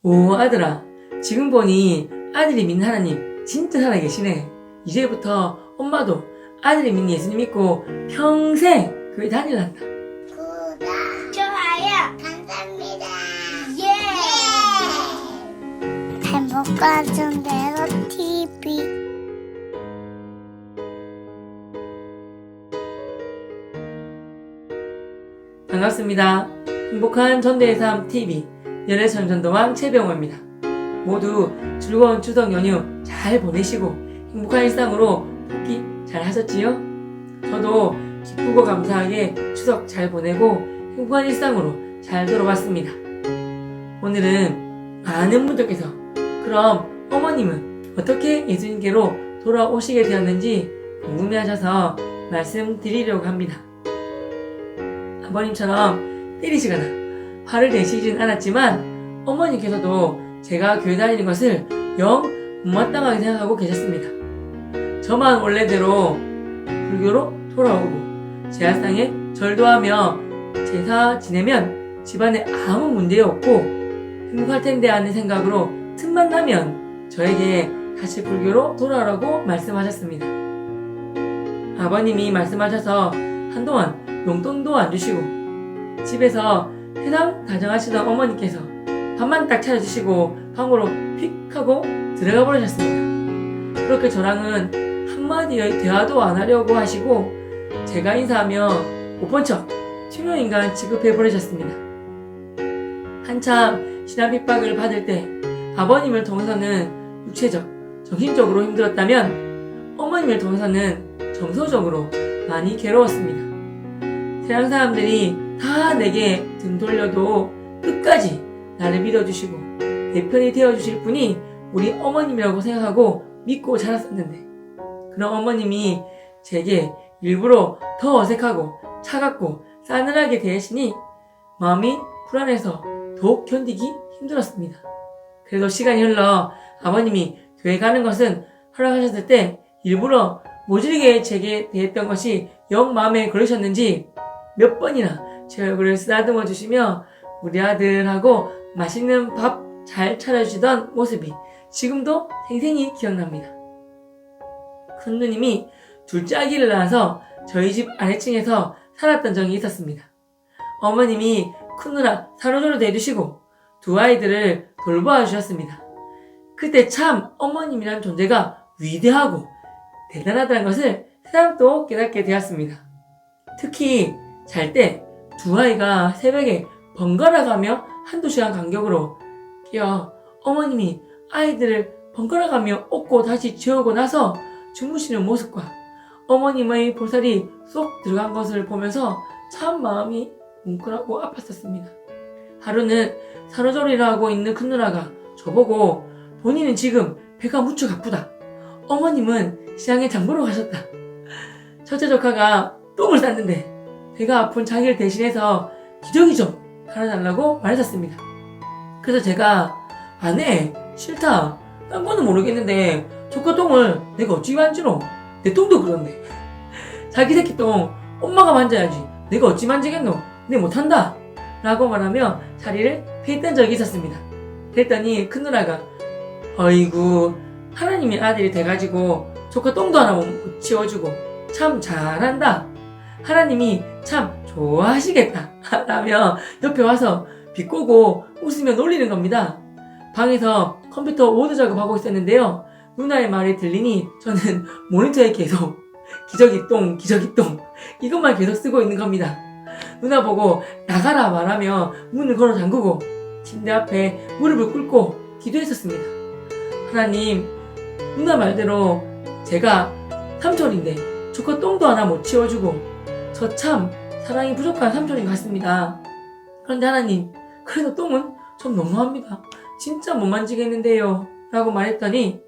오, 아들아. 지금 보니 아들이 믿는 하나님 진짜 살아계시네. 이제부터 엄마도 아들이 믿는 예수님 믿고 평생 교회 다닐란다. 구독, 좋아요, 감사합니다. 예! 행복한 전대로 TV. 반갑습니다. 행복한 전도의 삶 TV 연애선 전도왕 최병호입니다. 모두 즐거운 추석 연휴 잘 보내시고 행복한 일상으로 복귀 잘 하셨지요? 저도 기쁘고 감사하게 추석 잘 보내고 행복한 일상으로 잘 돌아왔습니다. 오늘은 많은 분들께서 그럼 어머님은 어떻게 예수님께로 돌아오시게 되었는지 궁금해하셔서 말씀드리려고 합니다. 아버님처럼 때리시거나 화를 내시진 않았지만 어머니께서도 제가 교회 다니는 것을 영 못마땅하게 생각하고 계셨습니다. 저만 원래대로 불교로 돌아오고 제사상에 절도하며 제사 지내면 집안에 아무 문제 없고 행복할 텐데 하는 생각으로 틈만 나면 저에게 다시 불교로 돌아오라고 말씀하셨습니다. 아버님이 말씀하셔서 한동안 용돈도 안 주시고 집에서 세상 다정하시던 어머니께서 밥만 딱 차려주시고 방으로 휙 하고 들어가 버리셨습니다. 그렇게 저랑은 한마디 대화도 안 하려고 하시고 제가 인사하면 못 본 척 투명인간 취급해 버리셨습니다. 한참 신앙 핍박을 받을 때 아버님을 통해서는 육체적, 정신적으로 힘들었다면 어머님을 통해서는 정서적으로 많이 괴로웠습니다. 세상 사람들이 다 내게 등 돌려도 끝까지 나를 믿어주시고 내 편이 되어주실 분이 우리 어머님이라고 생각하고 믿고 자랐었는데 그런 어머님이 제게 일부러 더 어색하고 차갑고 싸늘하게 대하시니 마음이 불안해서 더욱 견디기 힘들었습니다. 그래도 시간이 흘러 아버님이 교회 가는 것은 허락하셨을 때 일부러 모질게 제게 대했던 것이 영 마음에 걸으셨는지 몇 번이나 제 얼굴을 쓰다듬어 주시며 우리 아들하고 맛있는 밥 잘 차려주시던 모습이 지금도 생생히 기억납니다. 큰 누님이 둘째 아기를 낳아서 저희 집 아래층에서 살았던 적이 있었습니다. 어머님이 큰 누나 산후조리도 해주시고 두 아이들을 돌보아 주셨습니다. 그때 참 어머님이란 존재가 위대하고 대단하다는 것을 새삼 또 깨닫게 되었습니다. 특히 잘 때 두 아이가 새벽에 번갈아 가며 한두 시간 간격으로 깨어 어머님이 아이들을 번갈아 가며 업고 다시 재우고 나서 주무시는 모습과 어머님의 볼살이 쏙 들어간 것을 보면서 참 마음이 뭉클하고 아팠었습니다. 하루는 산후조리를 하고 있는 큰 누나가 저보고 본인은 지금 배가 무척 아프다. 어머님은 시장에 장 보러 가셨다. 첫째 조카가 똥을 쌌는데 배가 아픈 자기를 대신해서 기저귀 좀 갈아달라고 말했었습니다. 그래서 제가 안 해. 싫다. 딴 거는 모르겠는데 조카 똥을 내가 어찌 만지노? 내 똥도 그런데. 자기 새끼 똥 엄마가 만져야지. 내가 어찌 만지겠노? 내 못한다. 라고 말하며 자리를 피했던 적이 있었습니다. 그랬더니 큰 누나가 어이구 하나님의 아들이 돼가지고 조카 똥도 하나 못 치워주고 참 잘한다. 하나님이 참 좋아하시겠다 라며 옆에 와서 비꼬고 웃으며 놀리는 겁니다. 방에서 컴퓨터 워드 작업하고 있었는데요. 누나의 말이 들리니 저는 모니터에 계속 기저귀 똥 이것만 계속 쓰고 있는 겁니다. 누나 보고 나가라 말하며 문을 걸어 잠그고 침대 앞에 무릎을 꿇고 기도했었습니다. 하나님, 누나 말대로 제가 삼촌인데 조카 똥도 하나 못 치워주고 저 참 사랑이 부족한 삼촌인 것 같습니다. 그런데 하나님, 그래도 똥은 좀 너무합니다. 진짜 못 만지겠는데요. 라고 말했더니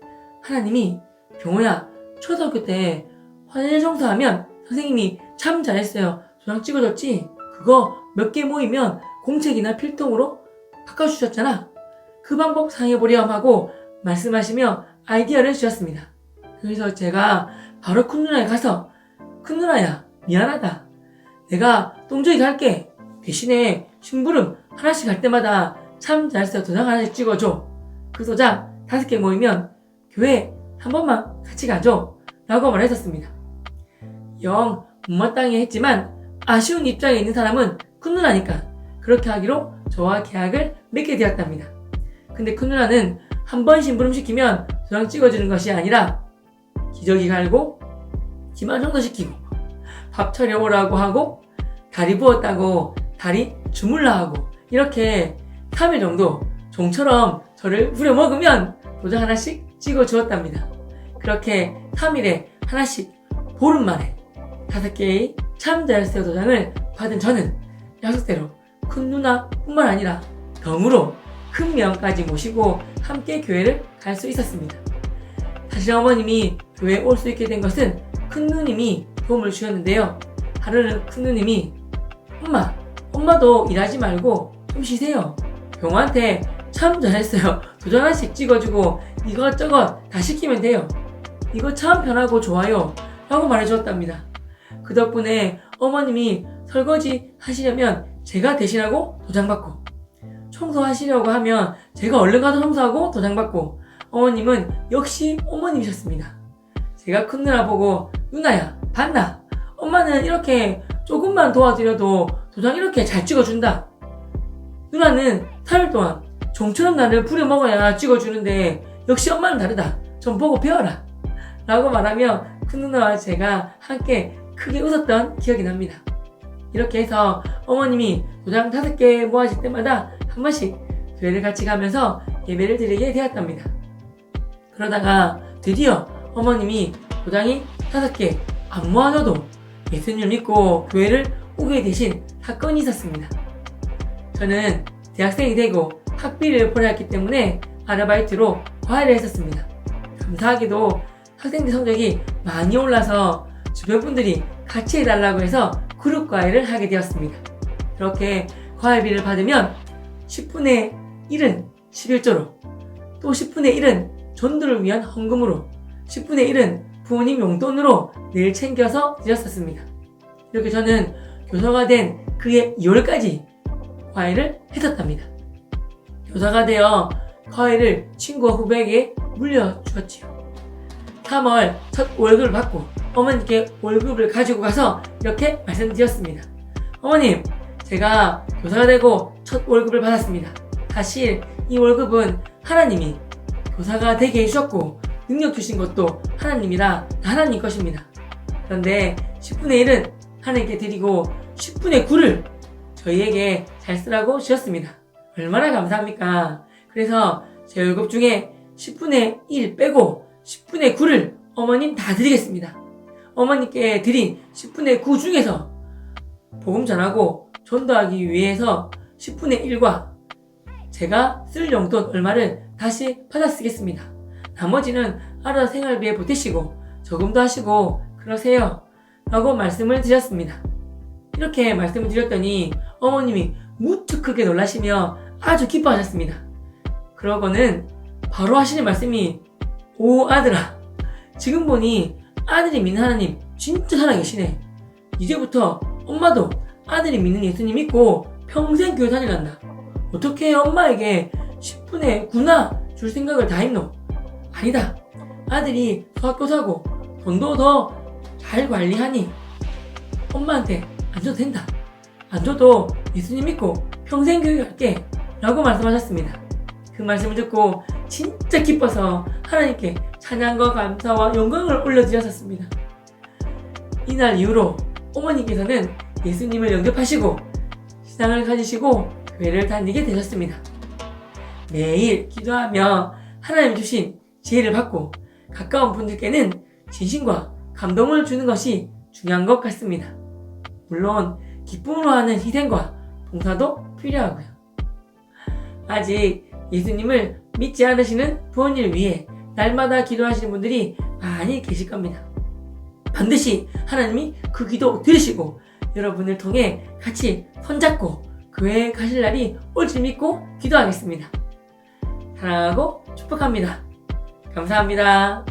하나님이 병호야, 초등학교 때 화장실 청소하면 선생님이 참 잘했어요. 도장 찍어줬지? 그거 몇 개 모이면 공책이나 필통으로 바꿔주셨잖아. 그 방법 사용해보렴 하고 말씀하시며 아이디어를 주셨습니다. 그래서 제가 바로 큰 누나에 가서 큰 누나야 미안하다. 내가 똥주기 갈게. 대신에 심부름 하나씩 갈 때마다 참 잘했어요 도장 하나씩 찍어줘. 그 도장 5개 모이면 교회 한 번만 같이 가죠 라고 말했었습니다. 영 못마땅해 했지만 아쉬운 입장에 있는 사람은 큰 누나니까 그렇게 하기로 저와 계약을 맺게 되었답니다. 근데 큰 누나는 한 번 심부름시키면 도장 찍어주는 것이 아니라 기저귀 갈고 집안 청소시키고 밥 차려오라고 하고 다리 부었다고 다리 주물러 하고 이렇게 3일 정도 종처럼 저를 부려먹으면 도장 하나씩 찍어주었답니다. 그렇게 3일에 하나씩 보름 만에 5개의 참 잘했어요 도장을 받은 저는 약속대로 큰 누나뿐만 아니라 덤으로 큰 명까지 모시고 함께 교회를 갈 수 있었습니다. 사실 어머님이 교회에 올 수 있게 된 것은 큰 누님이 도움을 주셨는데요. 하루는 큰 누님이 엄마도 일하지 말고 좀 쉬세요. 병호한테 참 잘했어요 도장 하나씩 찍어주고 이것저것 다 시키면 돼요. 이거 참 편하고 좋아요 라고 말해주었답니다. 그 덕분에 어머님이 설거지 하시려면 제가 대신하고 도장받고 청소하시려고 하면 제가 얼른 가서 청소하고 도장받고 어머님은 역시 어머님이셨습니다. 제가 큰 누나 보고 누나야 봤나? 엄마는 이렇게 조금만 도와드려도 도장 이렇게 잘 찍어준다. 누나는 3일 동안 종처럼 나를 부려먹어야 찍어주는데 역시 엄마는 다르다. 좀 보고 배워라 라고 말하며 큰 누나와 제가 함께 크게 웃었던 기억이 납니다. 이렇게 해서 어머님이 도장 5개 모아질 때마다 한 번씩 교회를 같이 가면서 예배를 드리게 되었답니다. 그러다가 드디어 어머님이 도장이 5개 안 모아져도 예수님을 믿고 교회를 오게 되신 사건이 있었습니다. 저는 대학생이 되고 학비를 벌어야 했기 때문에 아르바이트로 과외를 했었습니다. 감사하게도 학생들 성적이 많이 올라서 주변 분들이 같이 해달라고 해서 그룹 과외를 하게 되었습니다. 그렇게 과외비를 받으면 10분의 1은 11조로 또 10분의 1은 전도를 위한 헌금으로 10분의 1은 부모님 용돈으로 늘 챙겨서 드렸었습니다. 이렇게 저는 교사가 된 그해 2월까지 과외를 했었답니다. 교사가 되어 과외를 친구와 후배에게 물려주었지요. 3월 첫 월급을 받고 어머니께 월급을 가지고 가서 이렇게 말씀드렸습니다. 어머님, 제가 교사가 되고 첫 월급을 받았습니다. 사실 이 월급은 하나님이 교사가 되게 해주셨고 능력 주신 것도 하나님이라 하나님 것입니다. 그런데 10분의 1은 하나님께 드리고 10분의 9를 저희에게 잘 쓰라고 주셨습니다. 얼마나 감사합니까? 그래서 제 월급 중에 10분의 1 빼고 10분의 9를 어머님 다 드리겠습니다. 어머니께 드린 10분의 9 중에서 복음 전하고 전도하기 위해서 10분의 1과 제가 쓸 용돈 얼마를 다시 받아 쓰겠습니다. 나머지는 알아서 생활비에 보태시고 저금도 하시고 그러세요 라고 말씀을 드렸습니다. 이렇게 말씀을 드렸더니 어머님이 무척 크게 놀라시며 아주 기뻐하셨습니다. 그러고는 바로 하시는 말씀이 오 아들아, 지금 보니 아들이 믿는 하나님 진짜 살아계시네. 이제부터 엄마도 아들이 믿는 예수님 믿고 평생 교회 다니란다. 어떻게 엄마에게 10분의 9나 줄 생각을 다 했노? 아니다. 아들이 수학교사고 돈도 더 잘 관리하니 엄마한테 안 줘도 된다. 안 줘도 예수님 믿고 평생 교회 갈게 라고 말씀하셨습니다. 그 말씀을 듣고 진짜 기뻐서 하나님께 찬양과 감사와 영광을 올려드렸었습니다. 이날 이후로 어머니께서는 예수님을 영접하시고 신앙을 가지시고 교회를 다니게 되셨습니다. 매일 기도하며 하나님 주신 지혜를 받고 가까운 분들께는 진심과 감동을 주는 것이 중요한 것 같습니다. 물론 기쁨으로 하는 희생과 봉사도 필요하고요. 아직 예수님을 믿지 않으시는 부모님을 위해 날마다 기도하시는 분들이 많이 계실 겁니다. 반드시 하나님이 그 기도 들으시고 여러분을 통해 같이 손잡고 교회에 가실 날이 올 줄 믿고 기도하겠습니다. 사랑하고 축복합니다. 감사합니다.